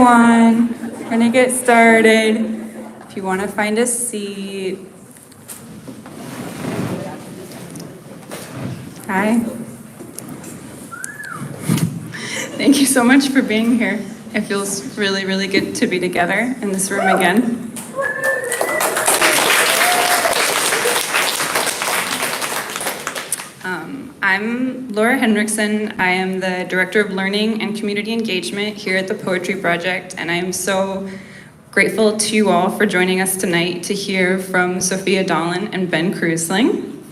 everyone. We're gonna get started. If you want to find a seat. Hi. Thank you so much for being here. It feels really, really good to be together in this room again. I'm Laura Hendrickson. I am the Director of Learning and Community Engagement here at the Poetry Project, and I am so grateful to you all for joining us tonight to hear from Sophia, Dahlin, and Ben Krusling.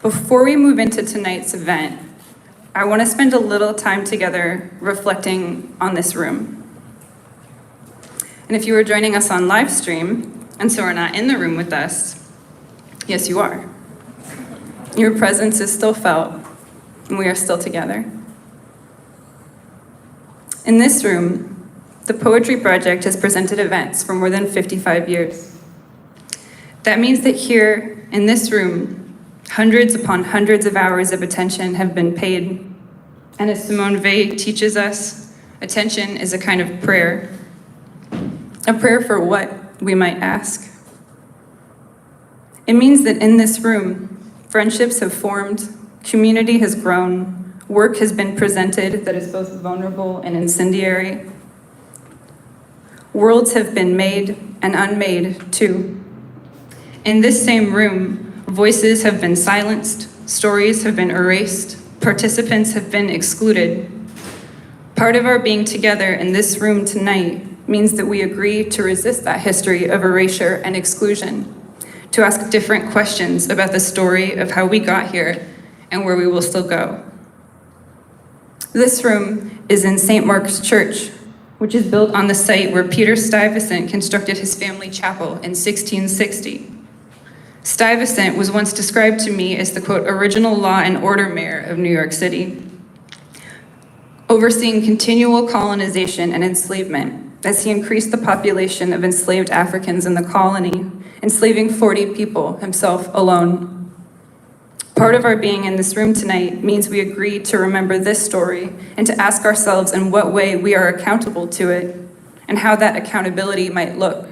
Before we move into tonight's event, I want to spend a little time together reflecting on this room. And if you are joining us on live stream, and so are not in the room with us, yes, you are. Your presence is still felt, and we are still together. In this room, the Poetry Project has presented events for more than 55 years. That means that here, in this room, hundreds upon hundreds of hours of attention have been paid. And as Simone Weil teaches us, attention is a kind of prayer. A prayer for what, we might ask. It means that in this room, friendships have formed, community has grown, work has been presented that is both vulnerable and incendiary. Worlds have been made and unmade too. In this same room, voices have been silenced, stories have been erased, participants have been excluded. Part of our being together in this room tonight means that we agree to resist that history of erasure and exclusion, to ask different questions about the story of how we got here and where we will still go. This room is in St. Mark's Church, which is built on the site where Peter Stuyvesant constructed his family chapel in 1660. Stuyvesant was once described to me as the, quote, original law and order mayor of New York City, overseeing continual colonization and enslavement as he increased the population of enslaved Africans in the colony, enslaving 40 people, himself alone. Part of our being in this room tonight means we agree to remember this story and to ask ourselves in what way we are accountable to it and how that accountability might look.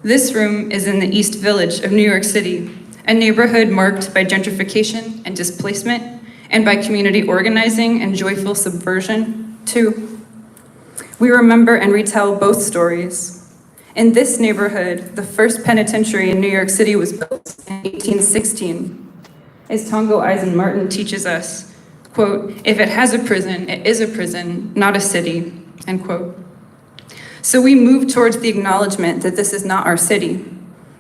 This room is in the East Village of New York City, a neighborhood marked by gentrification and displacement, and by community organizing and joyful subversion, too. We remember and retell both stories. In this neighborhood, the first penitentiary in New York City was built in 1816. As Tongo Eisen Martin teaches us, quote, if it has a prison, it is a prison, not a city, end quote. So we move towards the acknowledgement that this is not our city,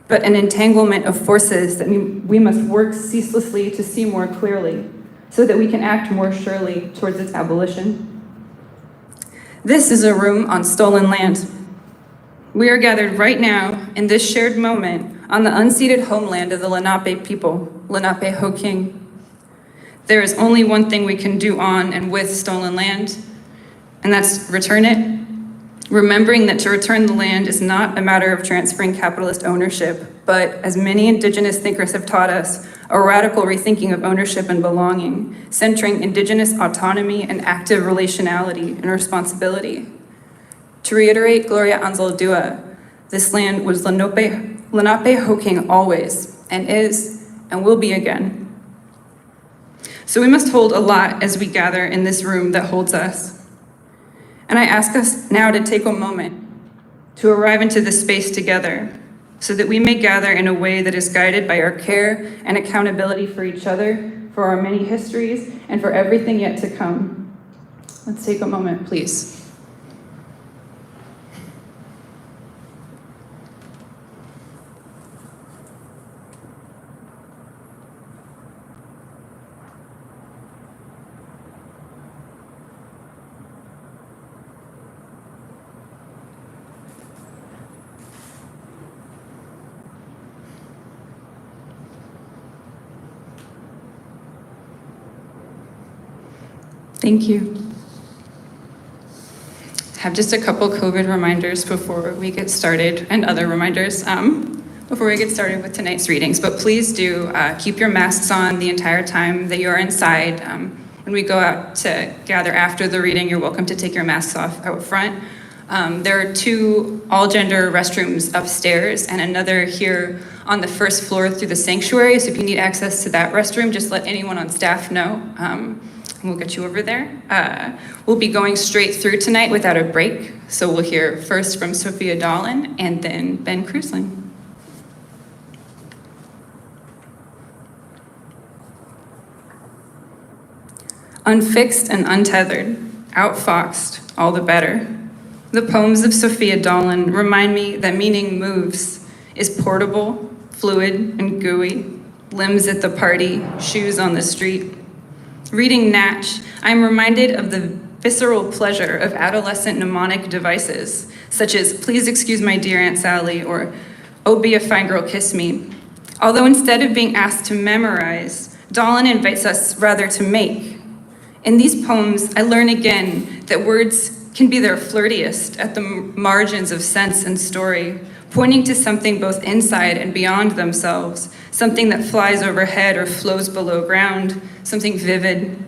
but an entanglement of forces that we must work ceaselessly to see more clearly, so that we can act more surely towards its abolition. This is a room on stolen land. We are gathered right now in this shared moment on the unceded homeland of the Lenape people, Lenape-Hoking. There is only one thing we can do on and with stolen land, and that's return it. Remembering that to return the land is not a matter of transferring capitalist ownership, but as many Indigenous thinkers have taught us, a radical rethinking of ownership and belonging, centering Indigenous autonomy and active relationality and responsibility. To reiterate Gloria Anzaldúa, this land was Lenape-Hoking always, and is, and will be again. So we must hold a lot as we gather in this room that holds us. And I ask us now to take a moment to arrive into this space together so that we may gather in a way that is guided by our care and accountability for each other, for our many histories, and for everything yet to come. Let's take a moment, please. Thank you. I have just a couple COVID reminders before we get started, and other reminders. before we get started with tonight's readings, but please do keep your masks on the entire time that you are inside. When we go out to gather after the reading, you're welcome to take your masks off out front. There are 2 all-gender restrooms upstairs and another here on the first floor through the sanctuary. So if you need access to that restroom, just let anyone on staff know, and we'll get you over there. We'll be going straight through tonight without a break. So we'll hear first from Sophia Dahlin and then Ben Krusling. Unfixed and untethered, outfoxed, all the better. The poems of Sophia Dahlin remind me that meaning moves, is portable, fluid, and gooey, limbs at the party, shoes on the street. Reading Natch, I'm reminded of the visceral pleasure of adolescent mnemonic devices, such as, please excuse my dear Aunt Sally, or, oh, be a fine girl, kiss me. Although instead of being asked to memorize, Dahlin invites us rather to make. In these poems, I learn again that words can be their flirtiest at the margins of sense and story, pointing to something both inside and beyond themselves, something that flies overhead or flows below ground, something vivid.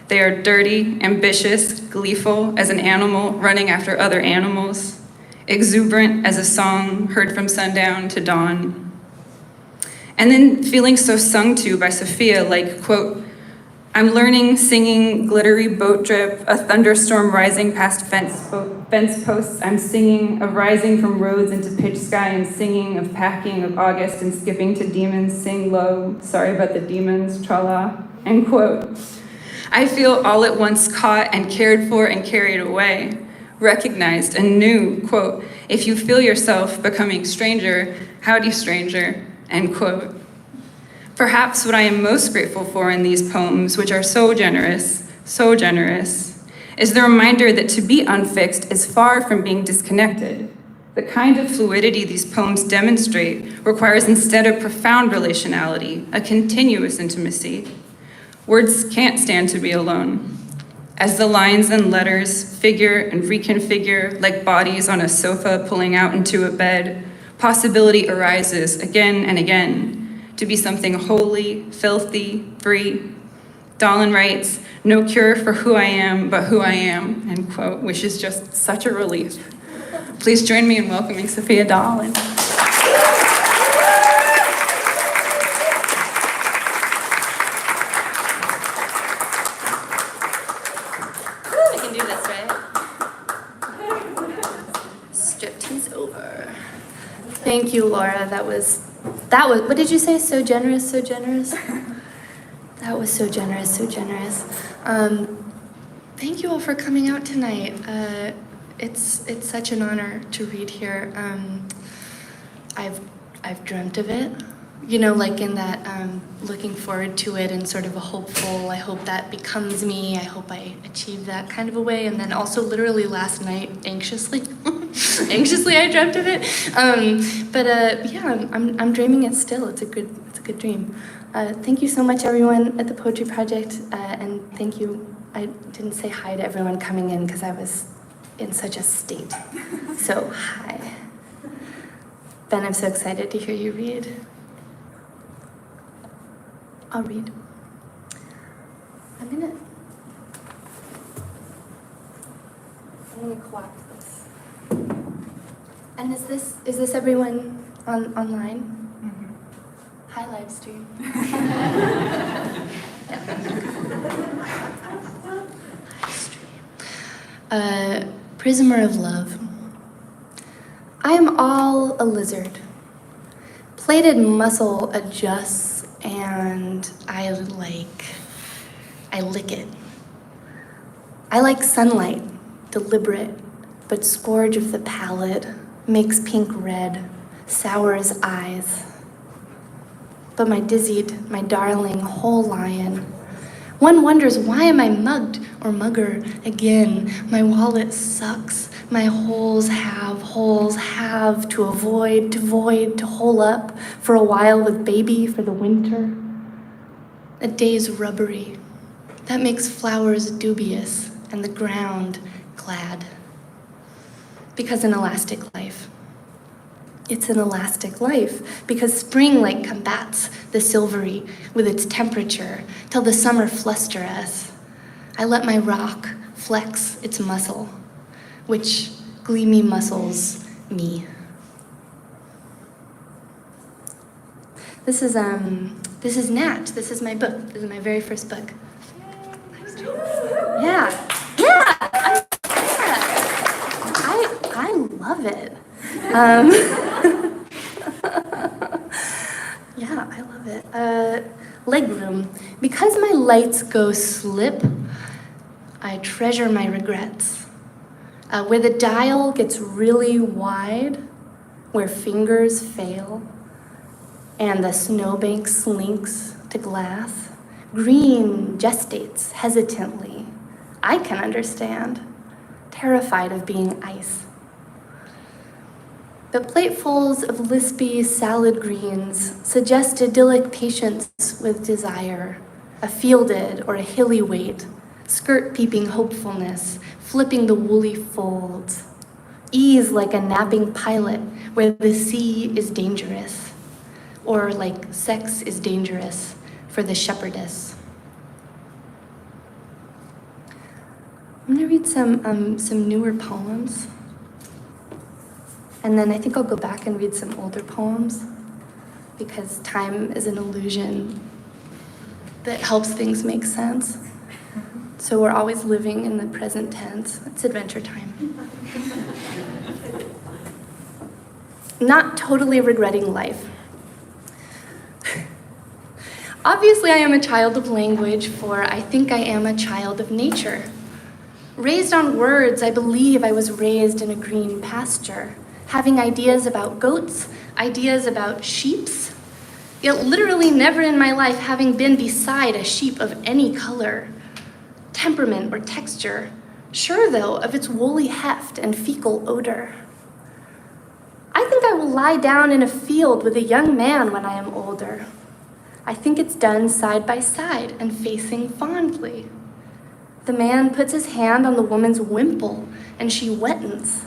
They are dirty, ambitious, gleeful as an animal running after other animals, exuberant as a song heard from sundown to dawn. And then feeling so sung to by Sophia, like, quote, I'm learning, singing, glittery boat drip, a thunderstorm rising past fence posts. I'm singing of rising from roads into pitch sky and singing of packing of August and skipping to demons, sing low, sorry about the demons, tra-la, end quote. I feel all at once caught and cared for and carried away, recognized and knew, quote, if you feel yourself becoming stranger, howdy stranger, end quote. Perhaps what I am most grateful for in these poems, which are so generous, is the reminder that to be unfixed is far from being disconnected. The kind of fluidity these poems demonstrate requires instead a profound relationality, a continuous intimacy. Words can't stand to be alone. As the lines and letters figure and reconfigure like bodies on a sofa pulling out into a bed, possibility arises again and again, to be something holy, filthy, free. Dahlin writes, no cure for who I am, but who I am, end quote, which is just such a relief. Please join me in welcoming Sophia Dahlin. I can do this, right? Striptease over. Thank you, Laura. That was, what did you say? So generous, so generous? That was so generous, so generous. Thank you all for coming out tonight. It's such an honor to read here. I've dreamt of it, you know, like in that looking forward to it in sort of a hopeful, I hope that becomes me, I hope I achieve that kind of a way, and then also literally last night, anxiously I dreamt of it. Yeah, I'm dreaming it still. It's a good dream. Thank you so much, everyone at the Poetry Project, and thank you. I didn't say hi to everyone coming in because I was in such a state. So hi. Ben, I'm so excited to hear you read. I'll read. I'm gonna collapse this. And is this everyone online? Mm-hmm. Hi, live stream. Prisoner of Love. I am all a lizard. Plated muscle adjusts and I lick it. I like sunlight, deliberate, but scourge of the palate, makes pink red, sours eyes. But my dizzied, my darling, whole lion. One wonders, why am I mugged or mugger again? My wallet sucks. My holes have to avoid, to void, to hole up for a while with baby for the winter. A day's rubbery. That makes flowers dubious and the ground glad. Because an elastic life. It's an elastic life because spring like combats the silvery with its temperature till the summer fluster us. I let my rock flex its muscle, which gleamy muscles me. This is Nat. This is my book. This is my very first book. Yeah. I love it. Yeah, I love it. Legroom. Because my lights go slip, I treasure my regrets. Where the dial gets really wide, where fingers fail, and the snowbank slinks to glass, green gestates hesitantly. I can understand, terrified of being ice. The platefuls of lispy salad greens suggest idyllic patience with desire, a fielded or a hilly weight, skirt peeping hopefulness, flipping the woolly folds, ease like a napping pilot where the sea is dangerous, or like sex is dangerous for the shepherdess. I'm gonna read some newer poems. And then I think I'll go back and read some older poems because time is an illusion that helps things make sense. So we're always living in the present tense. It's adventure time. Not totally regretting life. Obviously, I am a child of language, for I think I am a child of nature. Raised on words, I believe I was raised in a green pasture, having ideas about goats, ideas about sheeps, yet literally never in my life having been beside a sheep of any color, temperament, or texture, sure though of its woolly heft and fecal odor. I think I will lie down in a field with a young man when I am older. I think it's done side by side and facing fondly. The man puts his hand on the woman's wimple and she wettens.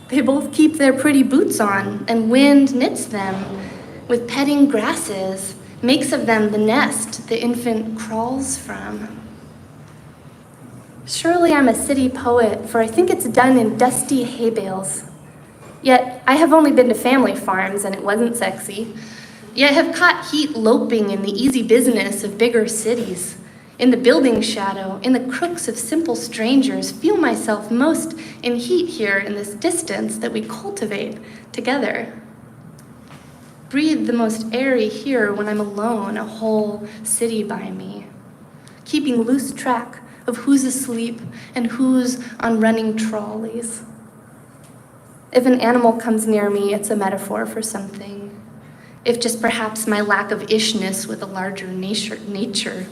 They both keep their pretty boots on, and wind knits them with petting grasses, makes of them the nest the infant crawls from. Surely I'm a city poet, for I think it's done in dusty hay bales. Yet I have only been to family farms, and it wasn't sexy. Yet have caught heat loping in the easy business of bigger cities. In the building shadow, in the crooks of simple strangers, feel myself most in heat here in this distance that we cultivate together. Breathe the most airy here when I'm alone, a whole city by me, keeping loose track of who's asleep and who's on running trolleys. If an animal comes near me, it's a metaphor for something. If just perhaps my lack of ishness with a larger nature.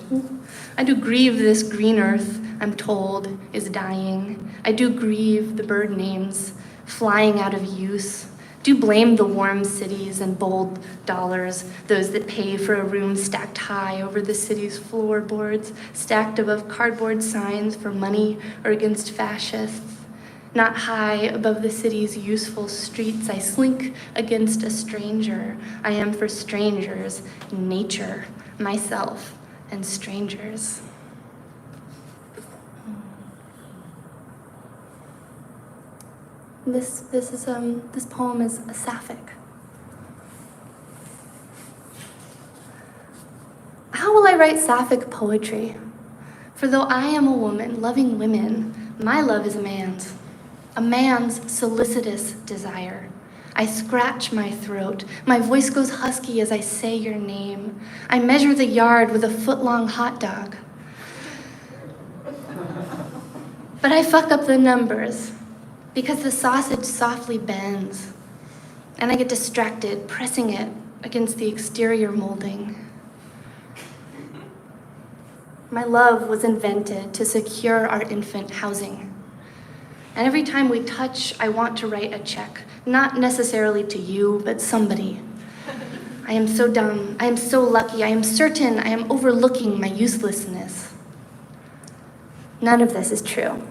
I do grieve this green earth, I'm told, is dying. I do grieve the bird names, flying out of use. Do blame the warm cities and bold dollars, those that pay for a room stacked high over the city's floorboards, stacked above cardboard signs for money or against fascists. Not high above the city's useful streets, I slink against a stranger. I am for strangers, nature, myself, and strangers. This poem is a sapphic. How will I write sapphic poetry? For though I am a woman loving women, my love is a man's solicitous desire. I scratch my throat. My voice goes husky as I say your name. I measure the yard with a foot-long hot dog. But I fuck up the numbers because the sausage softly bends and I get distracted pressing it against the exterior molding. My love was invented to secure our infant housing. And every time we touch, I want to write a check, not necessarily to you, but somebody. I am so dumb, I am so lucky, I am certain I am overlooking my uselessness. None of this is true.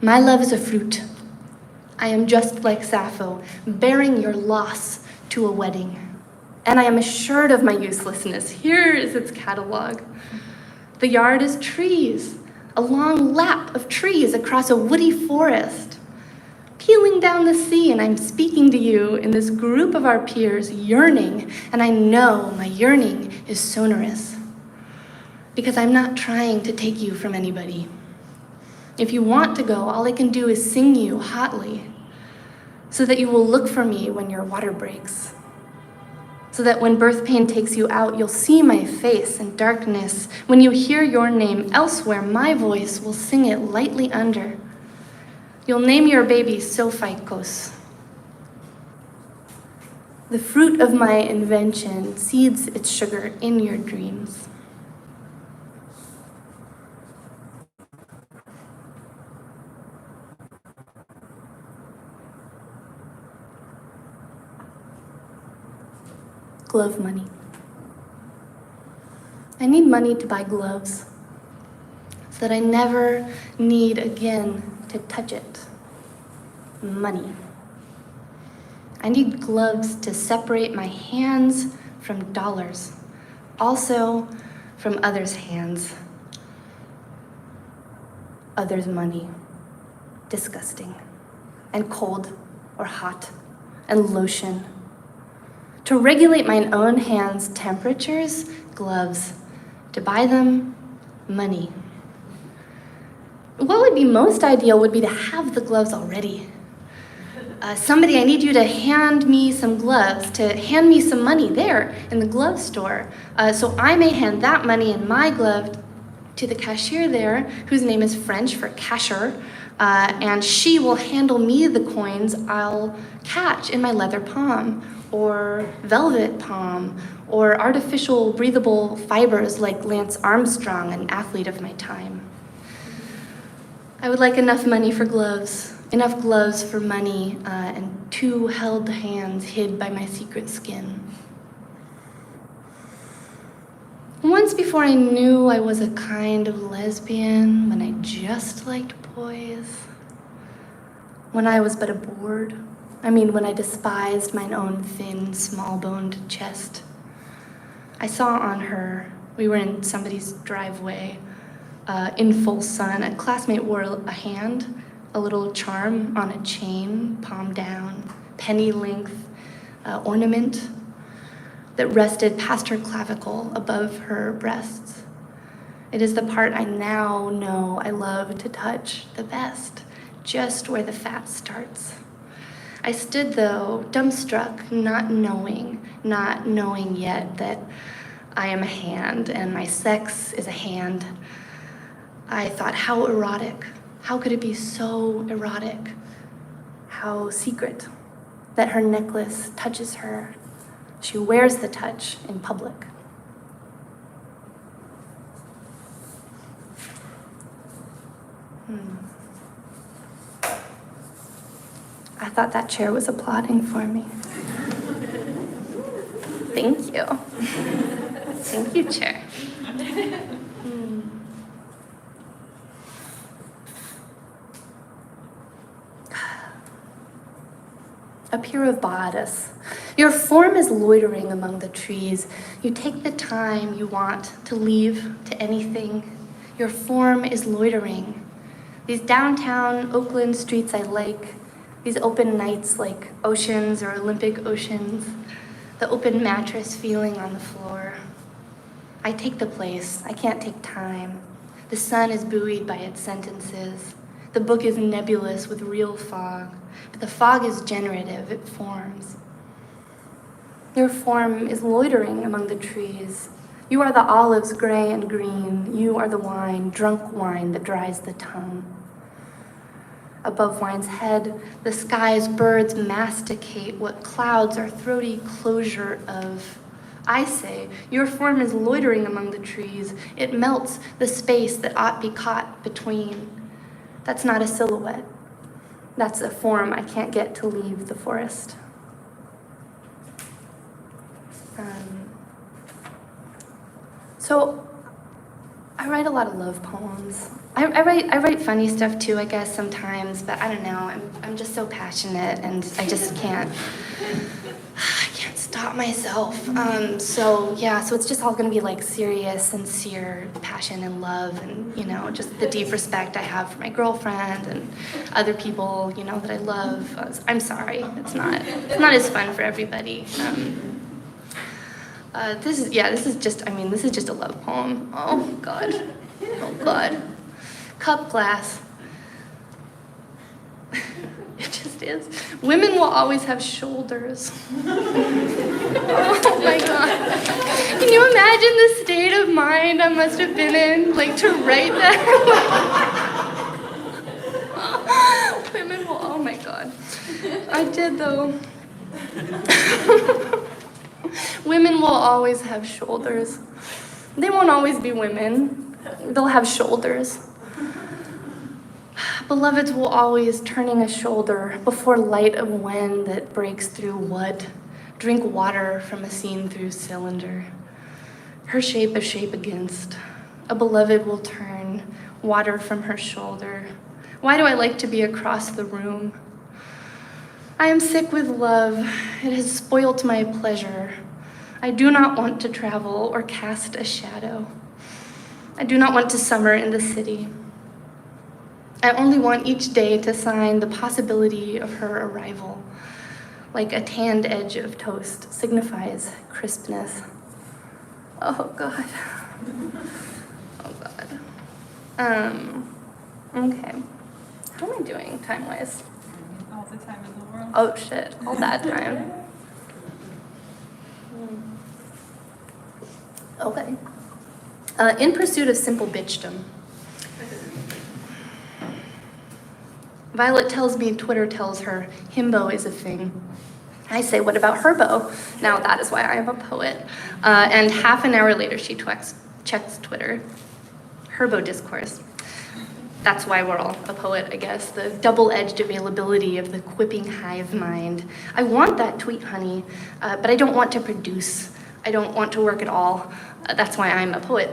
My love is a fruit. I am just like Sappho, bearing your loss to a wedding. And I am assured of my uselessness. Here is its catalog. The yard is trees, a long lap of trees across a woody forest. Peeling down the sea, and I'm speaking to you in this group of our peers, yearning, and I know my yearning is sonorous. Because I'm not trying to take you from anybody. If you want to go, all I can do is sing you hotly, so that you will look for me when your water breaks. So that when birth pain takes you out, you'll see my face in darkness. When you hear your name elsewhere, my voice will sing it lightly under. You'll name your baby Sophiakos. The fruit of my invention seeds its sugar in your dreams. Glove money. I need money to buy gloves so that I never need again to touch it. Money. I need gloves to separate my hands from dollars, also from others' hands. Others' money. Disgusting. And cold or hot and lotion. To regulate my own hands' temperatures, gloves. To buy them, money. What would be most ideal would be to have the gloves already. Somebody, I need you to hand me some gloves, to hand me some money there in the glove store. So I may hand that money in my glove to the cashier there, whose name is French for cashier, and she will handle me the coins I'll catch in my leather palm, or velvet palm, or artificial breathable fibers like Lance Armstrong, an athlete of my time. I would like enough money for gloves, enough gloves for money, and 2 held hands hid by my secret skin. Once before I knew I was a kind of lesbian, when I just liked boys, when I was but a board, when I despised mine own thin, small-boned chest. I saw on her, we were in somebody's driveway, in full sun, a classmate wore a hand, a little charm on a chain, palm down, penny-length ornament that rested past her clavicle above her breasts. It is the part I now know I love to touch the best, just where the fat starts. I stood, though, dumbstruck, not knowing yet that I am a hand and my sex is a hand. I thought, how erotic. How could it be so erotic? How secret that her necklace touches her. She wears the touch in public. I thought that chair was applauding for me. Thank you. Thank you, chair. A peer of Baadas. Your form is loitering among the trees. You take the time you want to leave to anything. Your form is loitering. These downtown Oakland streets I like. These open nights like oceans or Olympic oceans. The open mattress feeling on the floor. I take the place. I can't take time. The sun is buoyed by its sentences. The book is nebulous with real fog, but the fog is generative, it forms. Your form is loitering among the trees. You are the olives gray and green. You are the wine, drunk wine that dries the tongue. Above wine's head, the sky's birds masticate what clouds are throaty closure of. I say, your form is loitering among the trees. It melts the space that ought be caught between. That's not a silhouette. That's a form I can't get to leave the forest. So I write a lot of love poems. I write funny stuff too, I guess, sometimes, but I don't know. I'm just so passionate, and I just can't stop myself. So it's just all gonna be like serious, sincere passion and love, and just the deep respect I have for my girlfriend and other people, that I love. I'm sorry, it's not as fun for everybody. This is just a love poem. Oh God. Cup glass. It just is. Women will always have shoulders. Oh my God. Can you imagine the state of mind I must have been in, to write that? Women will, oh my God. I did though. Women will always have shoulders. They won't always be women. They'll have shoulders. Beloveds will always turning a shoulder before light of wind that breaks through what? Drink water from a seen-through cylinder. Her shape a shape against. A beloved will turn water from her shoulder. Why do I like to be across the room? I am sick with love. It has spoilt my pleasure. I do not want to travel or cast a shadow. I do not want to summer in the city. I only want each day to sign the possibility of her arrival, like a tanned edge of toast signifies crispness. Oh God. Oh God. Okay. How am I doing time-wise? All the time in the world. Oh shit, all that time. Okay. In pursuit of simple bitchdom. Violet tells me Twitter tells her himbo is a thing. I say, what about herbo? Now that is why I am a poet. And half an hour later, she checks Twitter. Herbo discourse. That's why we're all a poet, I guess. The double-edged availability of the quipping hive mind. I want that tweet, honey, but I don't want to produce. I don't want to work at all. That's why I'm a poet.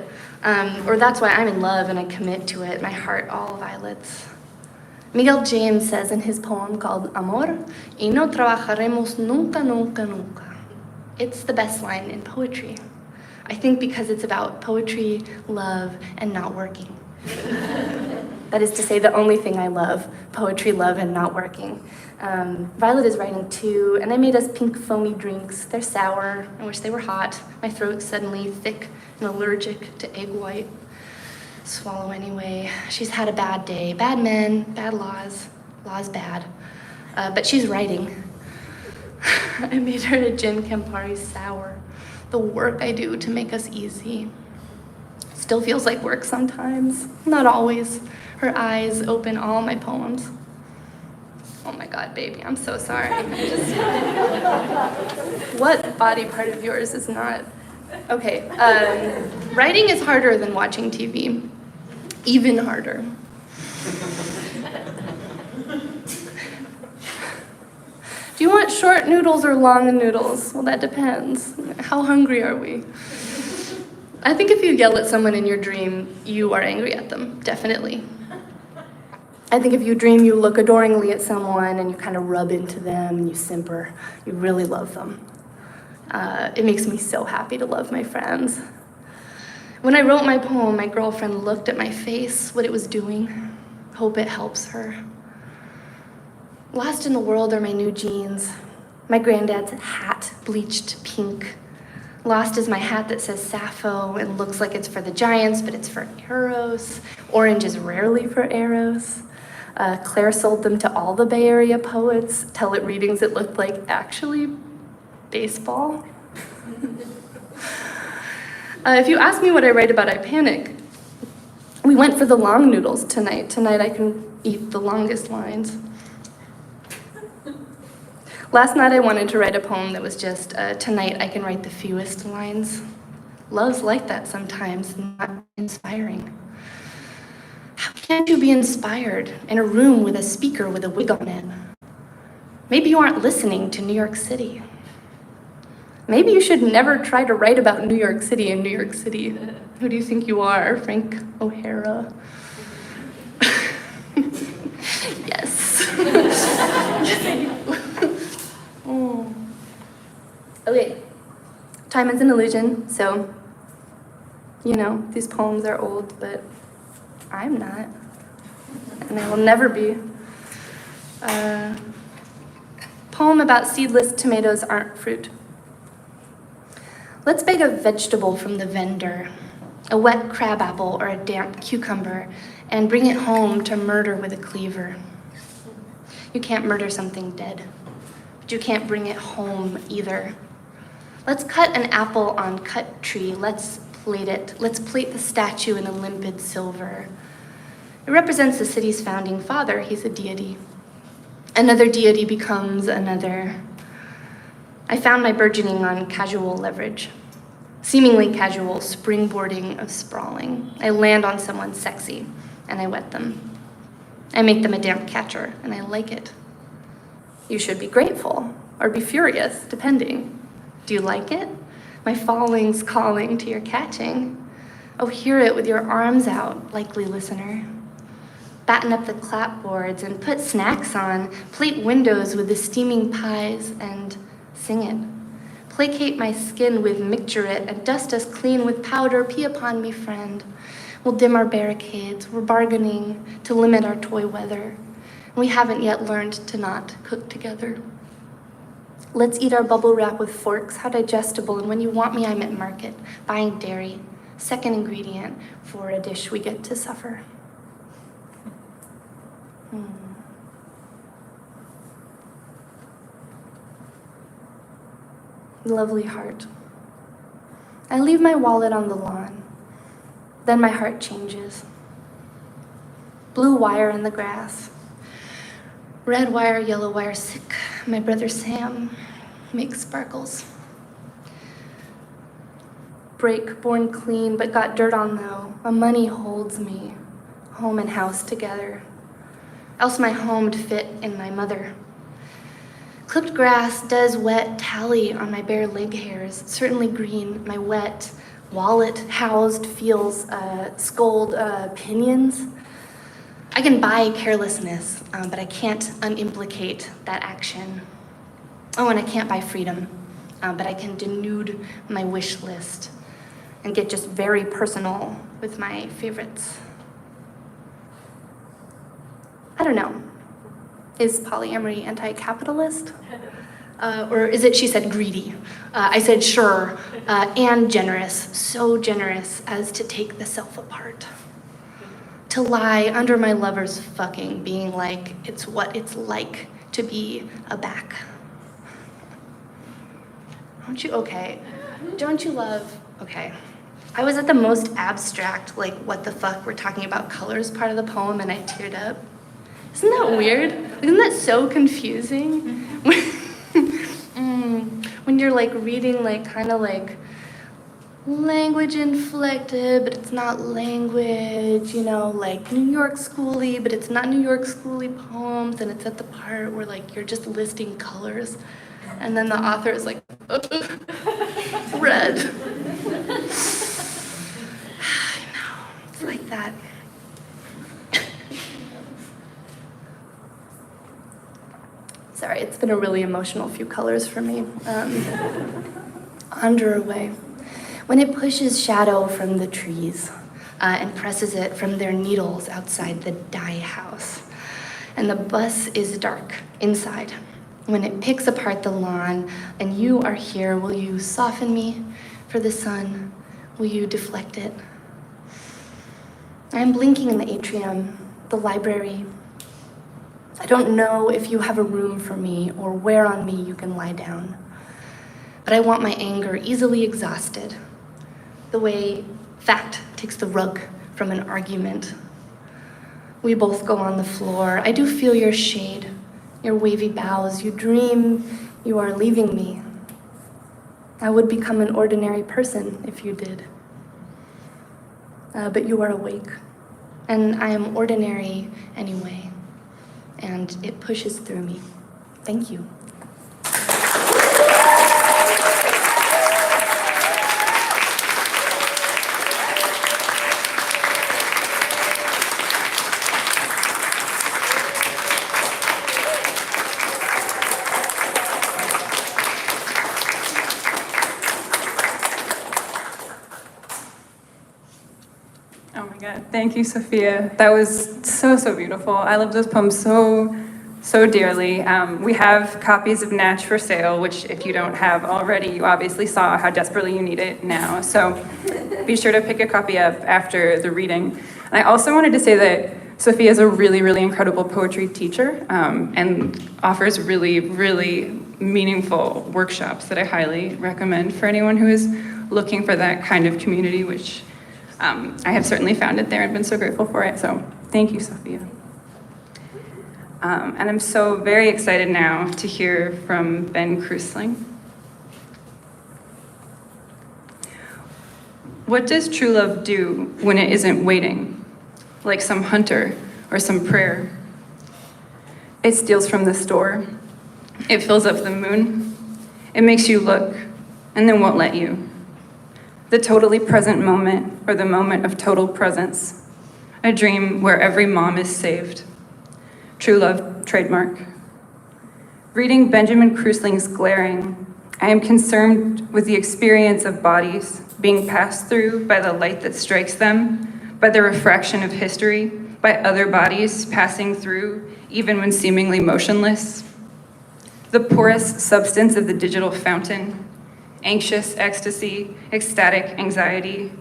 Or that's why I'm in love and I commit to it, my heart all violets. Miguel James says in his poem called Amor, y no trabajaremos nunca, nunca, nunca. It's the best line in poetry. I think because it's about poetry, love, and not working. That is to say, the only thing I love, poetry, love, and not working. Violet is writing too, and I made us pink foamy drinks. They're sour. I wish they were hot. My throat's suddenly thick and allergic to egg white. Swallow anyway. She's had a bad day. Bad men, bad laws. Laws bad. But she's writing. I made her a gin Campari sour. The work I do to make us easy. Still feels like work sometimes. Not always. Her eyes open all my poems. Oh my God, baby, I'm so sorry. What body part of yours is not? Okay, writing is harder than watching TV. Even harder. Do you want short noodles or long noodles? Well, that depends. How hungry are we? I think if you yell at someone in your dream, you are angry at them, definitely. I think if you dream you look adoringly at someone and you kind of rub into them and you simper, you really love them. It makes me so happy to love my friends. When I wrote my poem, my girlfriend looked at my face, what it was doing. Hope it helps her. Lost in the world are my new jeans. My granddad's hat, bleached pink. Lost is my hat that says Sappho and looks like it's for the giants, but it's for Eros. Orange is rarely for Eros. Claire sold them to all the Bay Area poets. Tell at readings it looked like actually baseball. If you ask me what I write about, I panic. We went for the long noodles tonight. Tonight I can eat the longest lines. Last night I wanted to write a poem that was just, tonight I can write the fewest lines. Love's like that sometimes, not inspiring. How can't you be inspired in a room with a speaker with a wig on it? Maybe you aren't listening to New York City. Maybe you should never try to write about New York City in New York City. Who do you think you are, Frank O'Hara? Yes. Oh. Okay, time is an illusion, so, these poems are old, but I'm not, and I will never be. Poem about seedless tomatoes aren't fruit. Let's beg a vegetable from the vendor, a wet crabapple or a damp cucumber, and bring it home to murder with a cleaver. You can't murder something dead, but you can't bring it home either. Let's cut an apple on cut tree. Let's plate it. Let's plate the statue in a limpid silver. It represents the city's founding father. He's a deity. Another deity becomes another. I found my burgeoning on casual leverage. Seemingly casual springboarding of sprawling. I land on someone sexy, and I wet them. I make them a damp catcher, and I like it. You should be grateful, or be furious, depending. Do you like it? My falling's calling to your catching. Oh, hear it with your arms out, likely listener. Batten up the clapboards and put snacks on, plate windows with the steaming pies, and sing it. Placate my skin with micturate and dust us clean with powder. Pee upon me, friend. We'll dim our barricades. We're bargaining to limit our toy weather. And we haven't yet learned to not cook together. Let's eat our bubble wrap with forks. How digestible. And when you want me, I'm at market, buying dairy. Second ingredient for a dish we get to suffer. Lovely heart. I leave my wallet on the lawn. Then my heart changes. Blue wire in the grass. Red wire, yellow wire, sick. My brother Sam makes sparkles. Break, born clean, but got dirt on though. My money holds me, home and house together. Else my home'd fit in my mother. Clipped grass does wet tally on my bare leg hairs, certainly green. My wet wallet housed feels scold pinions. I can buy carelessness, but I can't unimplicate that action. Oh, and I can't buy freedom, but I can denude my wish list and get just very personal with my favorites. I don't know. Is polyamory anti-capitalist? Or is it, she said, greedy? I said, sure, and generous, so generous as to take the self apart. To lie under my lover's fucking, being like, it's what it's like to be a back. Don't you love, I was at the most abstract, like, what the fuck, we're talking about colors part of the poem, and I teared up. Isn't that weird? Isn't that so confusing? When you're like reading like kind of like language inflected, but it's not language, like New York schooly, but it's not New York schooly poems, and it's at the part where like you're just listing colors, and then the author is like, red. I know, it's like that. Sorry, it's been a really emotional few colors for me. Underway. When it pushes shadow from the trees and presses it from their needles outside the dye house. And the bus is dark inside. When it picks apart the lawn and you are here, will you soften me for the sun? Will you deflect it? I am blinking in the atrium, the library. I don't know if you have a room for me or where on me you can lie down. But I want my anger easily exhausted, the way fact takes the rug from an argument. We both go on the floor. I do feel your shade, your wavy boughs. You dream you are leaving me. I would become an ordinary person if you did. But you are awake, and I am ordinary anyway. And it pushes through me. Thank you. Thank you, Sophia. That was so beautiful. I love those poems so dearly. We have copies of Natch for sale, which if you don't have already, you obviously saw how desperately you need it now. So be sure to pick a copy up after the reading. And I also wanted to say that Sophia is a really incredible poetry teacher and offers really meaningful workshops that I highly recommend for anyone who is looking for that kind of community, which I have certainly found it there and been so grateful for it. So thank you, Sophia. And I'm so very excited now to hear from Ben Krusling. What does true love do when it isn't waiting, like some hunter or some prayer? It steals from the store. It fills up the moon. It makes you look and then won't let you. The totally present moment, or the moment of total presence. A dream where every mom is saved. True love trademark. Reading Benjamin Krusling's Glaring, I am concerned with the experience of bodies being passed through by the light that strikes them, by the refraction of history, by other bodies passing through, even when seemingly motionless. The porous substance of the digital fountain, anxious ecstasy, ecstatic anxiety,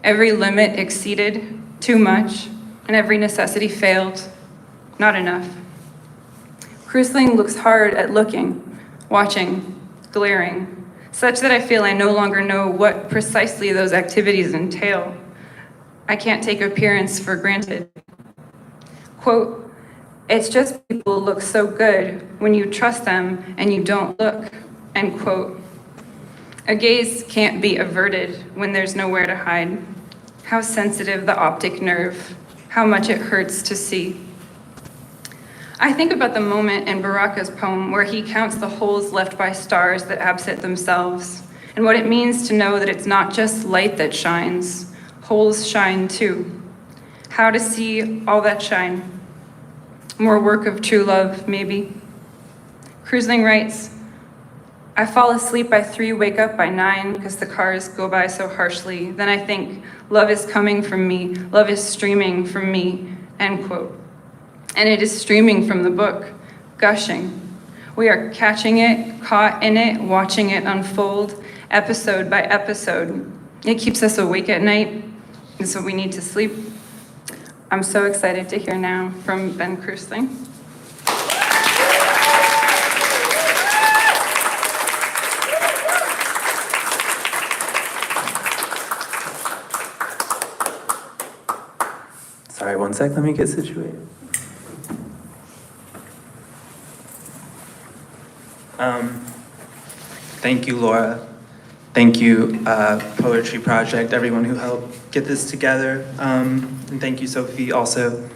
every limit exceeded, too much, and every necessity failed, not enough. Krusling looks hard at looking, watching, glaring, such that I feel I no longer know what precisely those activities entail. I can't take appearance for granted. Quote, it's just people look so good when you trust them and you don't look, end quote. A gaze can't be averted when there's nowhere to hide. How sensitive the optic nerve, how much it hurts to see. I think about the moment in Baraka's poem where he counts the holes left by stars that absent themselves, and what it means to know that it's not just light that shines, holes shine too. How to see all that shine. More work of true love, maybe. Krusling writes, I fall asleep by 3, wake up by 9, because the cars go by so harshly. Then I think, love is coming from me, love is streaming from me, end quote. And it is streaming from the book, gushing. We are catching it, caught in it, watching it unfold, episode by episode. It keeps us awake at night, and so we need to sleep. I'm so excited to hear now from Ben Krusling. Sorry, one sec, let me get situated. Thank you, Laura. Thank you, Poetry Project, everyone who helped get this together. And thank you, Sophie, also.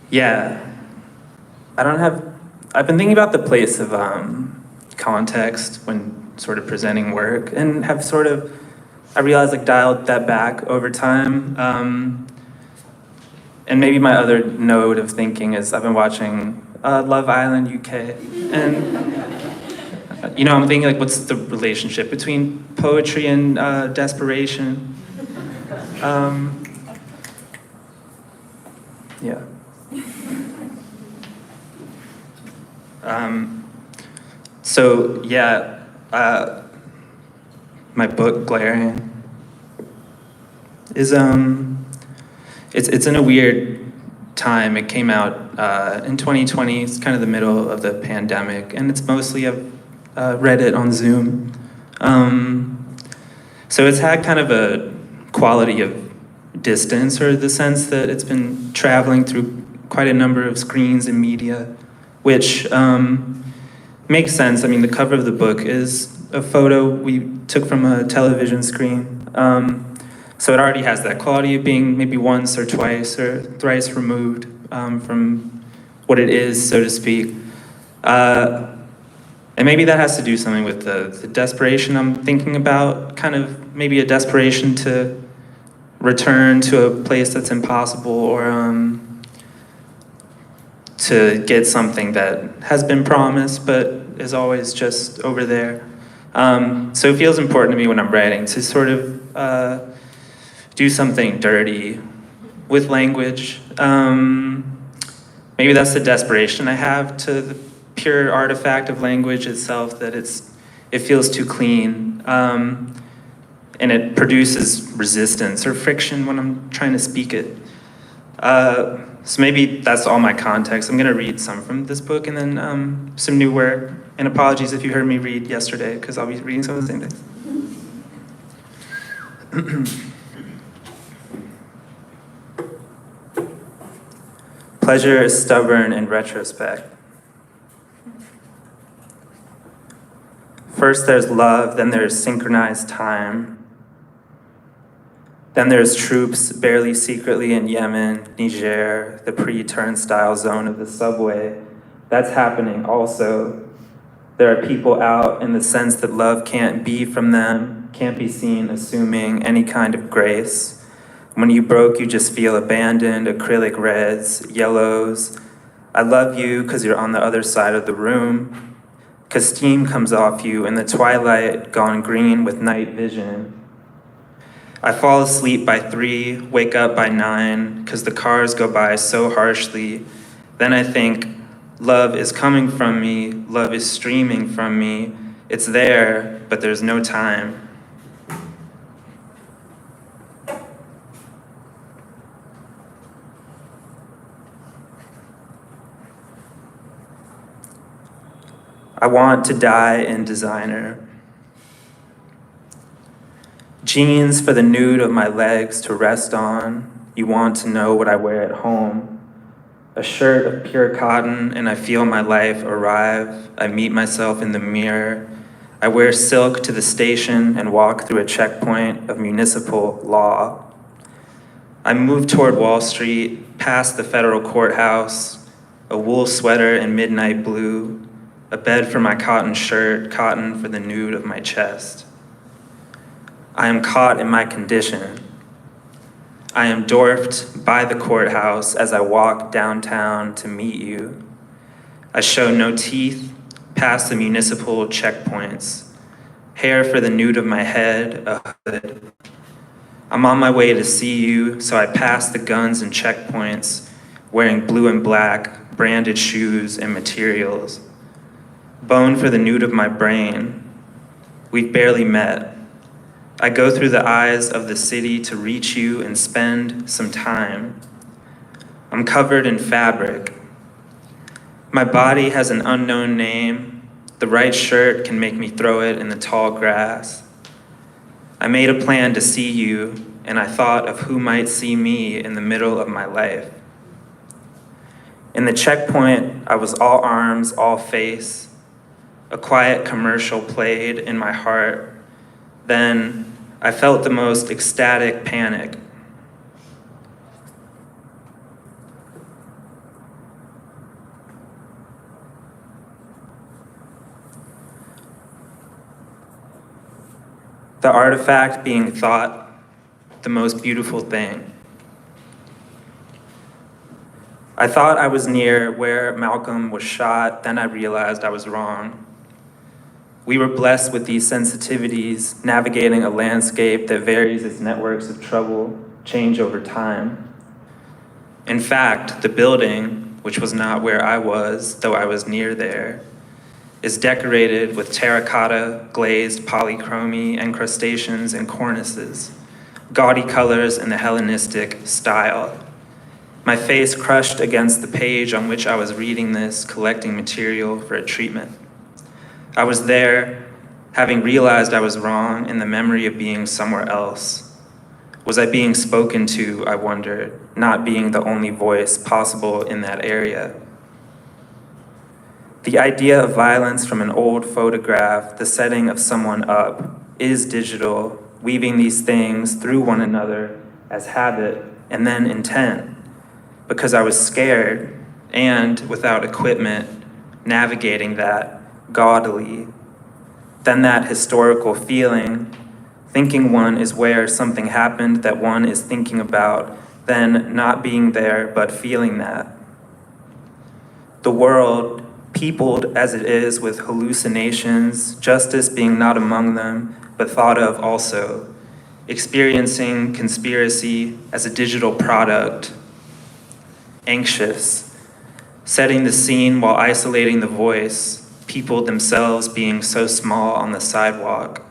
Yeah, I've been thinking about the place of context when sort of presenting work, and have sort of, I realized, like, dialed that back over time. And maybe my other node of thinking is I've been watching Love Island UK, and I'm thinking, like, what's the relationship between poetry and desperation? Yeah. So yeah, my book Glaring is it's in a weird time. It came out in 2020. It's kind of the middle of the pandemic, and it's mostly I've read it on Zoom. So it's had kind of a quality of distance, or the sense that it's been traveling through quite a number of screens and media, which makes sense. I mean, the cover of the book is a photo we took from a television screen. So it already has that quality of being maybe once or twice or thrice removed from what it is, so to speak. And maybe that has to do something with the desperation I'm thinking about, kind of maybe a desperation to return to a place that's impossible, or to get something that has been promised but is always just over there. So it feels important to me when I'm writing to sort of do something dirty with language. Maybe that's the desperation I have to the pure artifact of language itself, that it feels too clean. And it produces resistance or friction when I'm trying to speak it. So maybe that's all my context. I'm gonna read some from this book and then some new work. And apologies if you heard me read yesterday, because I'll be reading some of the same things. Pleasure is stubborn in retrospect. First there's love, then there's synchronized time. Then there's troops barely secretly in Yemen, Niger, the pre-turnstile zone of the subway. That's happening also. There are people out in the sense that love can't be from them, can't be seen assuming any kind of grace. When you broke, you just feel abandoned, acrylic reds, yellows. I love you because you're on the other side of the room, because steam comes off you in the twilight, gone green with night vision. I fall asleep by 3, wake up by 9, because the cars go by so harshly. Then I think, love is coming from me, love is streaming from me. It's there, but there's no time. I want to die in designer. Jeans for the nude of my legs to rest on. You want to know what I wear at home. A shirt of pure cotton and I feel my life arrive. I meet myself in the mirror. I wear silk to the station and walk through a checkpoint of municipal law. I move toward Wall Street, past the federal courthouse, a wool sweater in midnight blue, a bed for my cotton shirt, cotton for the nude of my chest. I am caught in my condition. I am dwarfed by the courthouse as I walk downtown to meet you. I show no teeth past the municipal checkpoints. Hair for the nude of my head, a hood. I'm on my way to see you, so I pass the guns and checkpoints, wearing blue and black, branded shoes and materials. Bone for the nude of my brain. We've barely met. I go through the eyes of the city to reach you and spend some time. I'm covered in fabric. My body has an unknown name. The right shirt can make me throw it in the tall grass. I made a plan to see you, and I thought of who might see me in the middle of my life. In the checkpoint, I was all arms, all face. A quiet commercial played in my heart. Then I felt the most ecstatic panic. The artifact being thought the most beautiful thing. I thought I was near where Malcolm was shot, then I realized I was wrong. We were blessed with these sensitivities, navigating a landscape that varies its networks of trouble, change over time. In fact, the building, which was not where I was, though I was near there, is decorated with terracotta, glazed polychromy, encrustations, and cornices, gaudy colors in the Hellenistic style. My face crushed against the page on which I was reading this, collecting material for a treatment. I was there, having realized I was wrong in the memory of being somewhere else. Was I being spoken to, I wondered, not being the only voice possible in that area? The idea of violence from an old photograph, the setting of someone up, is digital, weaving these things through one another as habit and then intent, because I was scared and, without equipment, navigating that gaudily. Then that historical feeling, thinking one is where something happened that one is thinking about, then not being there but feeling that. The world, peopled as it is with hallucinations, justice being not among them, but thought of also, experiencing conspiracy as a digital product, anxious, setting the scene while isolating the voice, people themselves being so small on the sidewalk,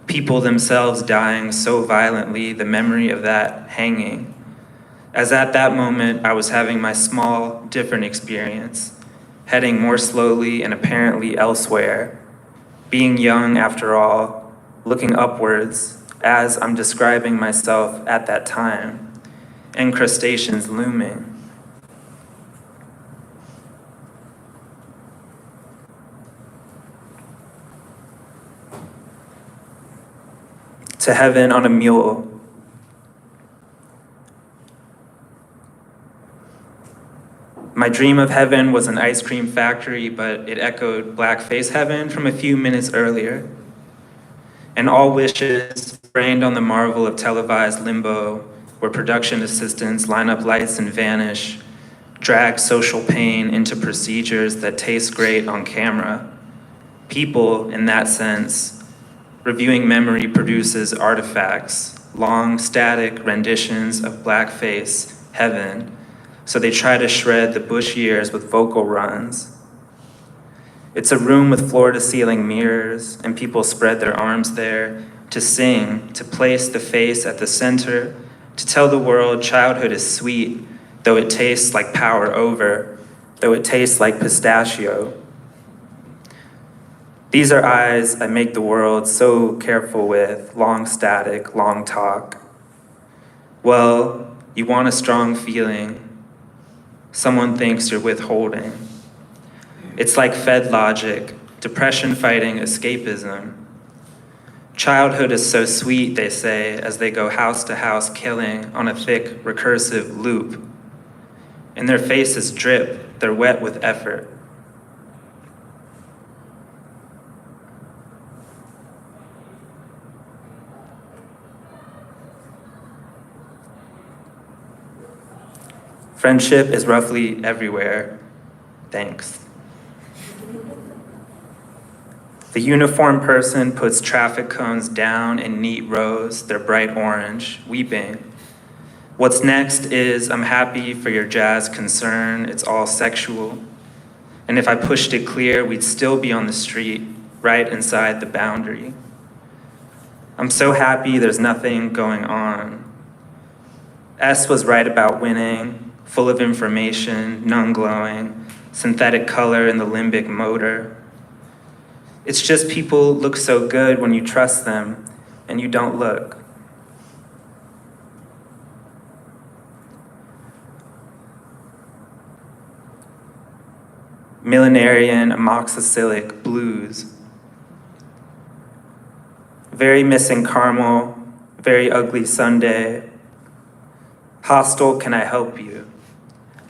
people themselves dying so violently, the memory of that hanging. As at that moment, I was having my small, different experience, heading more slowly and apparently elsewhere, being young after all, looking upwards as I'm describing myself at that time, incrustations looming. To heaven on a mule. My dream of heaven was an ice cream factory, but it echoed blackface heaven from a few minutes earlier. And all wishes rained on the marvel of televised limbo, where production assistants line up lights and vanish, drag social pain into procedures that taste great on camera. People, in that sense, reviewing memory produces artifacts, long, static renditions of blackface heaven, so they try to shred the bush years with vocal runs. It's a room with floor-to-ceiling mirrors, and people spread their arms there to sing, to place the face at the center, to tell the world childhood is sweet, though it tastes like power over, though it tastes like pistachio. These are eyes I make the world so careful with, long static, long talk. Well, you want a strong feeling. Someone thinks you're withholding. It's like Fed logic, depression fighting escapism. Childhood is so sweet, they say, as they go house to house killing on a thick, recursive loop. And their faces drip, they're wet with effort. Friendship is roughly everywhere. Thanks. The uniformed person puts traffic cones down in neat rows, they're bright orange, weeping. What's next is, I'm happy for your jazz concern, it's all sexual. And if I pushed it clear, we'd still be on the street, right inside the boundary. I'm so happy there's nothing going on. S was right about winning, full of information, none glowing, synthetic color in the limbic motor. It's just people look so good when you trust them and you don't look. Millenarian amoxicillic blues. Very missing caramel, very ugly Sunday. Hostile, can I help you?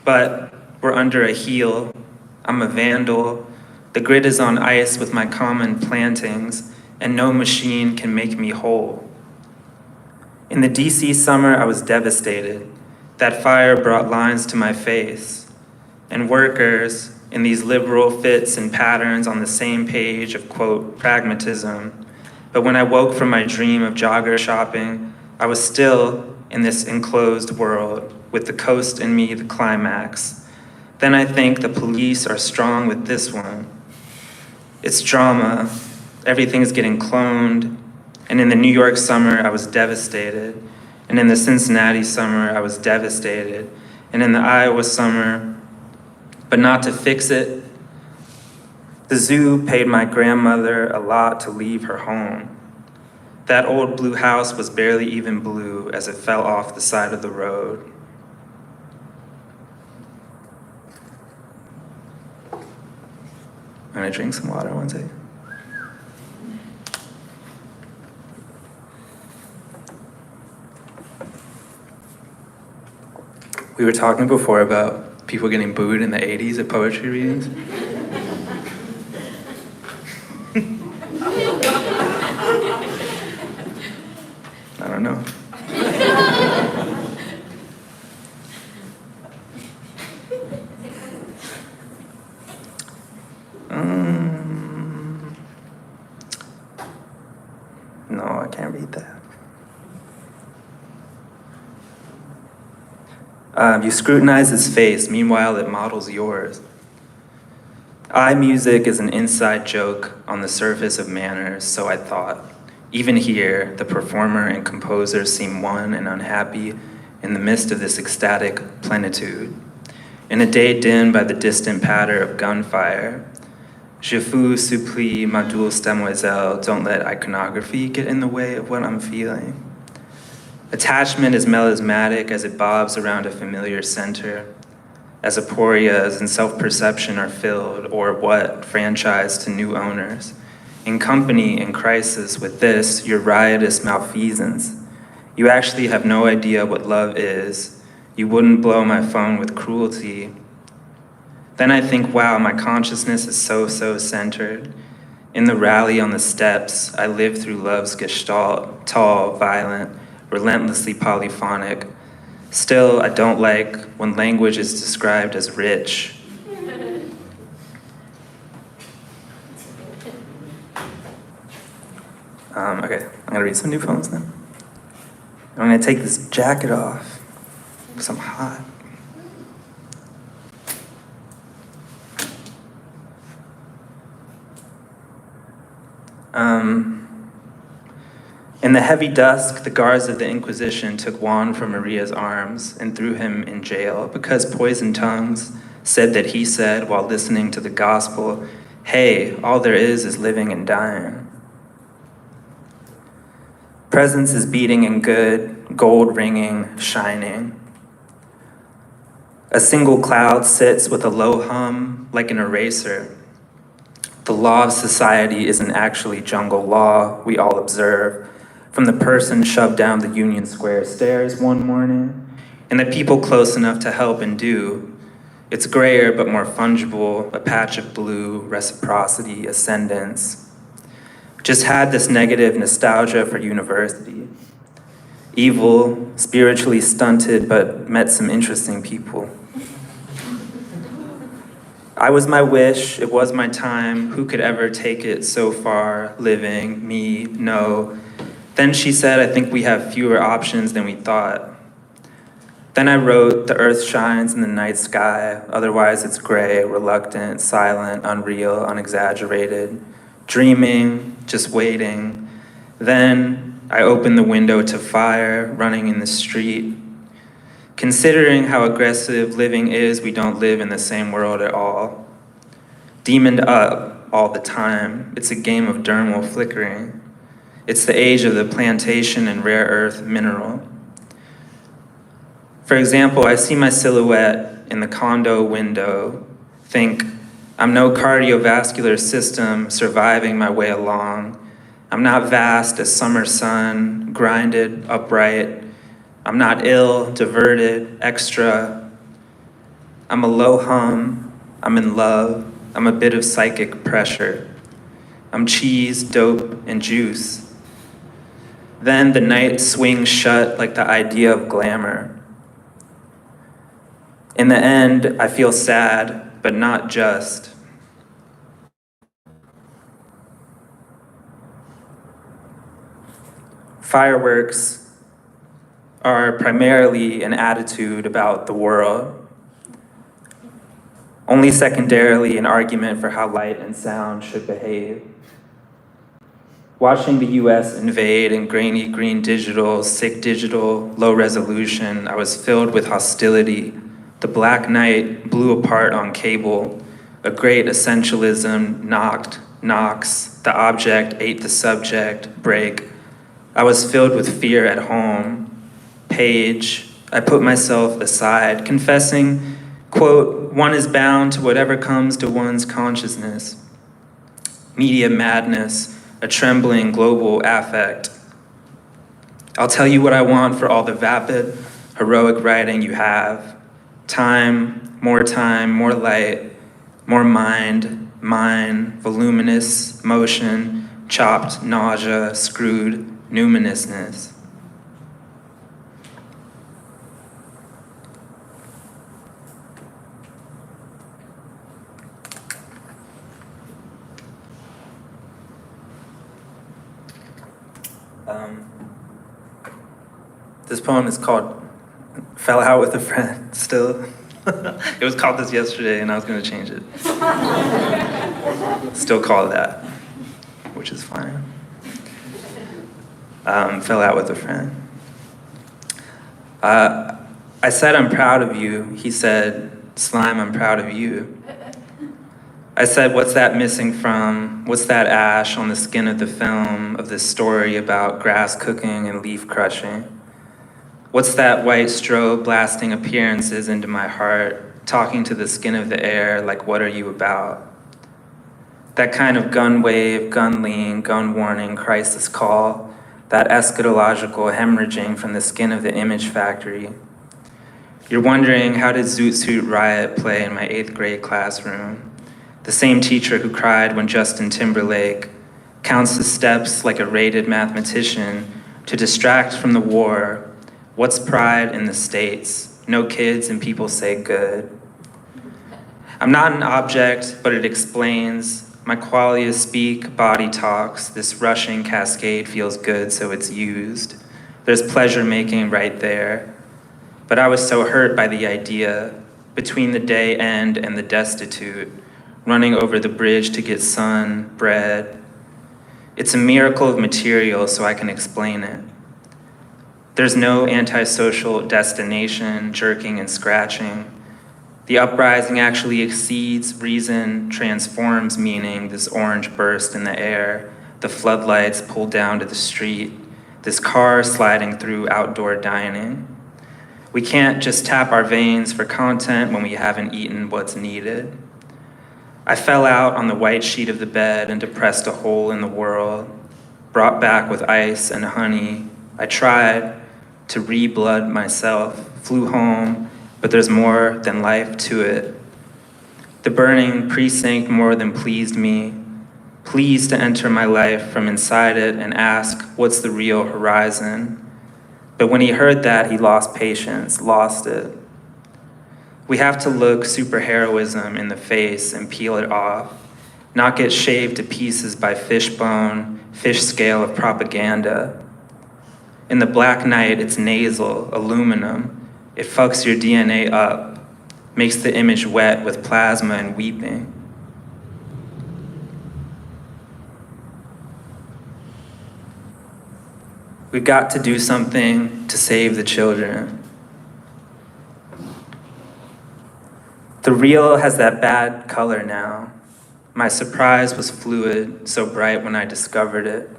But we're under a heel. I'm a vandal. The grid is on ice with my common plantings, and no machine can make me whole. In the DC summer, I was devastated. That fire brought lines to my face. And workers, in these liberal fits and patterns on the same page of, quote, pragmatism. But when I woke from my dream of jogger shopping, I was still in this enclosed world, with the coast in me the climax. Then I think the police are strong with this one. It's drama, everything's getting cloned, and in the New York summer I was devastated, and in the Cincinnati summer I was devastated, and in the Iowa summer, but not to fix it. The zoo paid my grandmother a lot to leave her home. That old blue house was barely even blue as it fell off the side of the road. I'm gonna drink some water one second. We were talking before about people getting booed in the 80s at poetry readings. I don't know. No, I can't read that. You scrutinize his face, meanwhile it models yours. Eye music is an inside joke on the surface of manners, so I thought. Even here, the performer and composer seem one and unhappy in the midst of this ecstatic plenitude. In a day dimmed by the distant patter of gunfire, je vous supplie, ma douce demoiselle, don't let iconography get in the way of what I'm feeling. Attachment is melismatic as it bobs around a familiar center, as aporias and self-perception are filled, or what, franchised to new owners. In company, in crisis with this, your riotous malfeasance. You actually have no idea what love is. You wouldn't blow my phone with cruelty. Then I think, wow, my consciousness is so centered. In the rally on the steps, I live through love's gestalt, tall, violent, relentlessly polyphonic. Still, I don't like when language is described as rich. Okay, I'm gonna read some new poems then. I'm gonna take this jacket off because I'm hot. In the heavy dusk, the guards of the Inquisition took Juan from Maria's arms and threw him in jail because poisoned tongues said that he said while listening to the gospel, hey, all there is living and dying. Presence is beating and good, gold ringing, shining. A single cloud sits with a low hum like an eraser. The law of society isn't actually jungle law we all observe from the person shoved down the Union Square stairs one morning and the people close enough to help and do. It's grayer but more fungible, a patch of blue, reciprocity, ascendance. Just had this negative nostalgia for university. Evil, spiritually stunted, but met some interesting people. I was my wish, it was my time, who could ever take it so far, living, me, no. Then she said, I think we have fewer options than we thought. Then I wrote, the earth shines in the night sky, otherwise it's gray, reluctant, silent, unreal, unexaggerated, dreaming, just waiting. Then I opened the window to fire, running in the street. Considering how aggressive living is, we don't live in the same world at all. Demoned up all the time, it's a game of dermal flickering. It's the age of the plantation and rare earth mineral. For example, I see my silhouette in the condo window, think, I'm no cardiovascular system surviving my way along. I'm not vast as summer sun, grinded, upright. I'm not ill, diverted, extra. I'm a low hum, I'm in love, I'm a bit of psychic pressure. I'm cheese, dope, and juice. Then the night swings shut like the idea of glamour. In the end, I feel sad, but not just. Fireworks are primarily an attitude about the world, only secondarily an argument for how light and sound should behave. Watching the US invade in grainy green digital, sick digital, low resolution, I was filled with hostility. The black night blew apart on cable. A great essentialism knocks, the object ate the subject, break. I was filled with fear at home. Page, I put myself aside, confessing, quote, one is bound to whatever comes to one's consciousness. Media madness, a trembling global affect. I'll tell you what I want for all the vapid, heroic writing you have. Time, more light, more mind, mine, voluminous, motion, chopped, nausea, screwed, numinousness. This poem is called fell out with a friend still. It was called this yesterday and I was gonna change it. Still call it that, which is fine. Fell out with a friend. I said, I'm proud of you. He said, Slime, I'm proud of you. I said, what's that missing from? What's that ash on the skin of the film of this story about grass cooking and leaf crushing? What's that white strobe blasting appearances into my heart, talking to the skin of the air like, what are you about? That kind of gun wave, gun lean, gun warning, crisis call, that eschatological hemorrhaging from the skin of the image factory. You're wondering, how did Zoot Suit Riot play in my 8th grade classroom? The same teacher who cried when Justin Timberlake counts the steps like a rated mathematician to distract from the war. What's pride in the States? No kids and people say good. I'm not an object, but it explains. My quality of speak, body talks. This rushing cascade feels good, so it's used. There's pleasure making right there. But I was so hurt by the idea, between the day end and the destitute, running over the bridge to get sun, bread. It's a miracle of material, so I can explain it. There's no antisocial destination, jerking and scratching. The uprising actually exceeds reason, transforms meaning, this orange burst in the air, the floodlights pulled down to the street, this car sliding through outdoor dining. We can't just tap our veins for content when we haven't eaten what's needed. I fell out on the white sheet of the bed and depressed a hole in the world, brought back with ice and honey. I tried to re-blood myself, flew home, but there's more than life to it. The burning precinct more than pleased me, pleased to enter my life from inside it and ask, what's the real horizon? But when he heard that, he lost patience, lost it. We have to look superheroism in the face and peel it off, not get shaved to pieces by fishbone, fish scale of propaganda. In the black night, it's nasal, aluminum. It fucks your DNA up, makes the image wet with plasma and weeping. We've got to do something to save the children. The real has that bad color now. My surprise was fluid, so bright when I discovered it.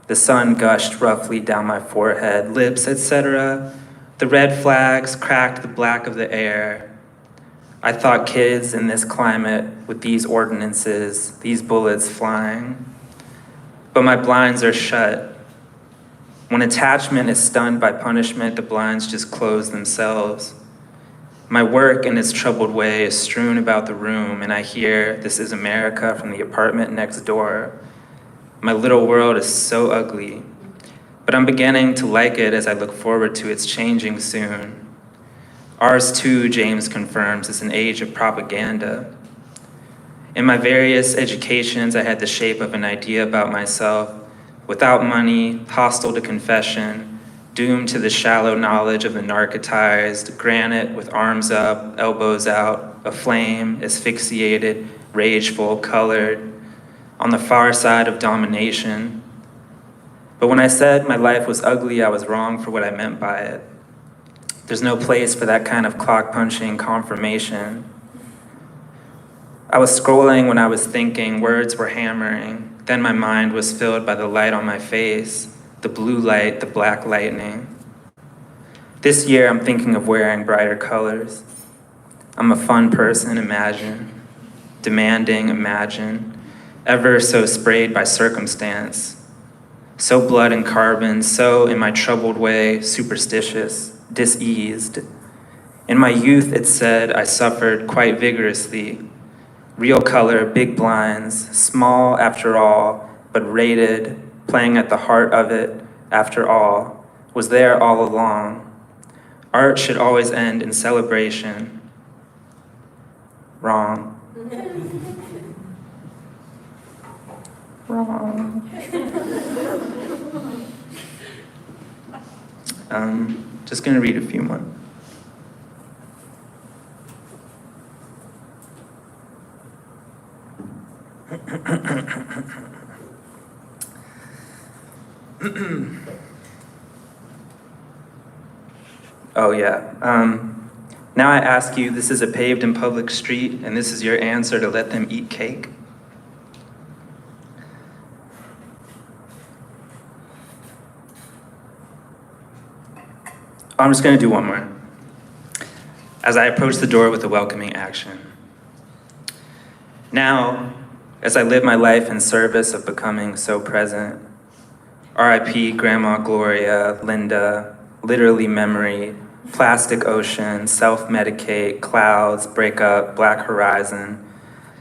The sun gushed roughly down my forehead, lips, etc. The red flags cracked the black of the air. I thought kids in this climate with these ordinances, these bullets flying. But my blinds are shut. When attachment is stunned by punishment, the blinds just close themselves. My work in its troubled way is strewn about the room, and I hear "This is America" from the apartment next door. My little world is so ugly, but I'm beginning to like it as I look forward to its changing soon. Ours too, James confirms, is an age of propaganda. In my various educations, I had the shape of an idea about myself, without money, hostile to confession, doomed to the shallow knowledge of the narcotized, granite with arms up, elbows out, aflame, asphyxiated, rageful, colored, on the far side of domination. But when I said my life was ugly, I was wrong for what I meant by it. There's no place for that kind of clock-punching confirmation. I was scrolling when I was thinking, words were hammering. Then my mind was filled by the light on my face, the blue light, the black lightning. This year, I'm thinking of wearing brighter colors. I'm a fun person, imagine. Demanding, imagine. Ever so sprayed by circumstance. So blood and carbon, so in my troubled way, superstitious, diseased. In my youth, it said, I suffered quite vigorously. Real color, big blinds, small after all, but rated, playing at the heart of it, after all, was there all along. Art should always end in celebration. Wrong. Wrong. Just gonna read a few more. Oh, yeah. Now I ask you, this is a paved and public street, and this is your answer to let them eat cake? I'm just going to do one more. As I approach the door with a welcoming action. Now, as I live my life in service of becoming so present, R.I.P. Grandma Gloria, Linda, literally memory, plastic ocean, self-medicate, clouds, break up, black horizon.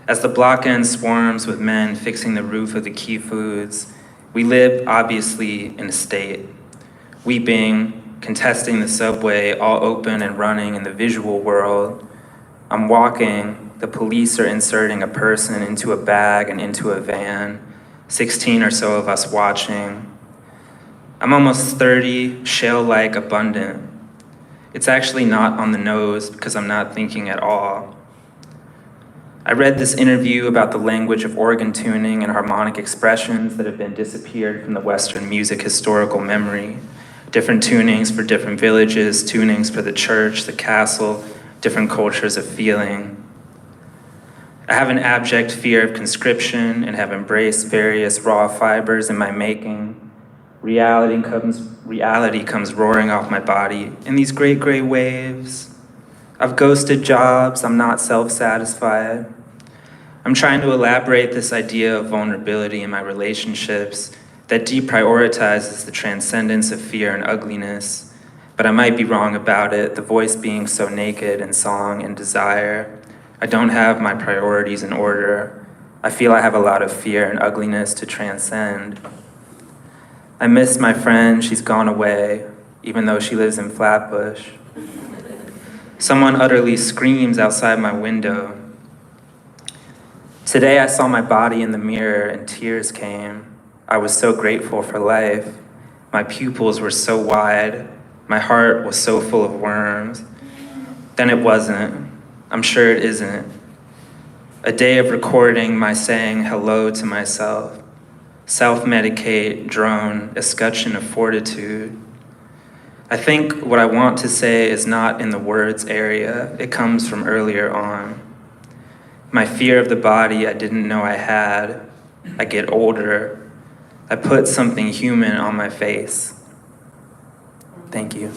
As the block end swarms with men fixing the roof of the Key Foods, we live obviously in a state, weeping, contesting the subway, all open and running in the visual world. I'm walking, the police are inserting a person into a bag and into a van, 16 or so of us watching. I'm almost 30, shale-like abundant. It's actually not on the nose because I'm not thinking at all. I read this interview about the language of organ tuning and harmonic expressions that have been disappeared from the Western music historical memory. Different tunings for different villages, tunings for the church, the castle, different cultures of feeling. I have an abject fear of conscription and have embraced various raw fibers in my making. Reality comes roaring off my body in these great gray waves. I've ghosted jobs, I'm not self-satisfied. I'm trying to elaborate this idea of vulnerability in my relationships that deprioritizes the transcendence of fear and ugliness, but I might be wrong about it, the voice being so naked in song and desire. I don't have my priorities in order. I feel I have a lot of fear and ugliness to transcend. I miss my friend, she's gone away, even though she lives in Flatbush. Someone utterly screams outside my window. Today I saw my body in the mirror and tears came. I was so grateful for life. My pupils were so wide. My heart was so full of worms. Then it wasn't. I'm sure it isn't. A day of recording my saying hello to myself. Self-medicate, drone, escutcheon of fortitude. I think what I want to say is not in the words area. It comes from earlier on. My fear of the body I didn't know I had. I get older. I put something human on my face. Thank you.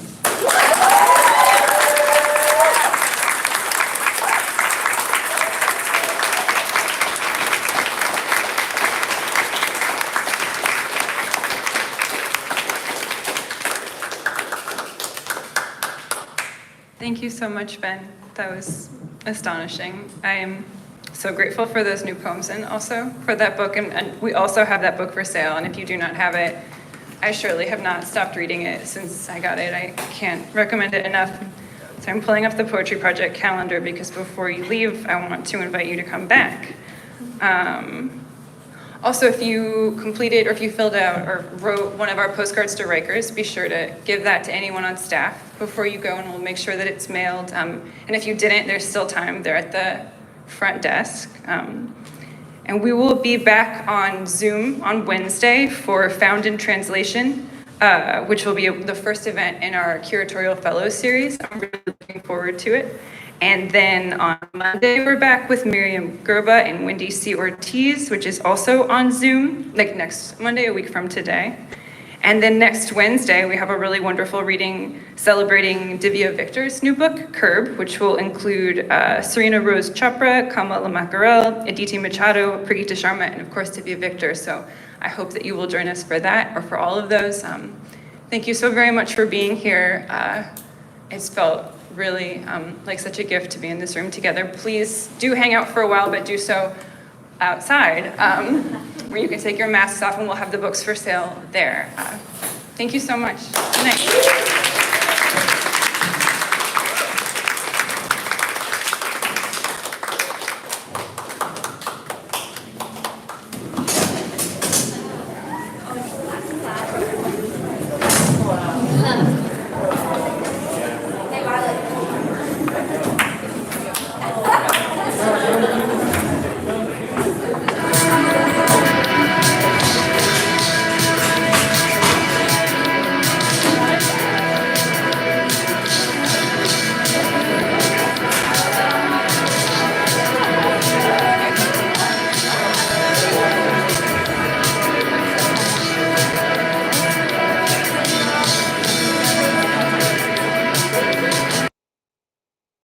Thank you so much, Ben. That was astonishing. I am so grateful for those new poems and also for that book. And we also have that book for sale. And if you do not have it, I surely have not stopped reading it since I got it. I can't recommend it enough. So I'm pulling up the Poetry Project calendar because before you leave, I want to invite you to come back. Also, if you completed or if you filled out or wrote one of our postcards to Rikers, be sure to give that to anyone on staff before you go, and we'll make sure that it's mailed. And if you didn't, there's still time. They're at the front desk. And we will be back on Zoom on Wednesday for Found in Translation, which will be the first event in our Curatorial Fellows series. I'm really looking forward to it. And then on Monday, we're back with Miriam Gerba and Wendy C. Ortiz, which is also on Zoom, like next Monday, a week from today. And then next Wednesday, we have a really wonderful reading celebrating Divya Victor's new book, Curb, which will include Serena Rose Chopra, Kamala Makarel, Aditi Machado, Pragita Sharma, and of course, Divya Victor. So I hope that you will join us for that or for all of those. Thank you so very much for being here. It's felt really like such a gift to be in this room together. Please do hang out for a while, but do so outside, where you can take your masks off and we'll have the books for sale there. Thank you so much. Good night.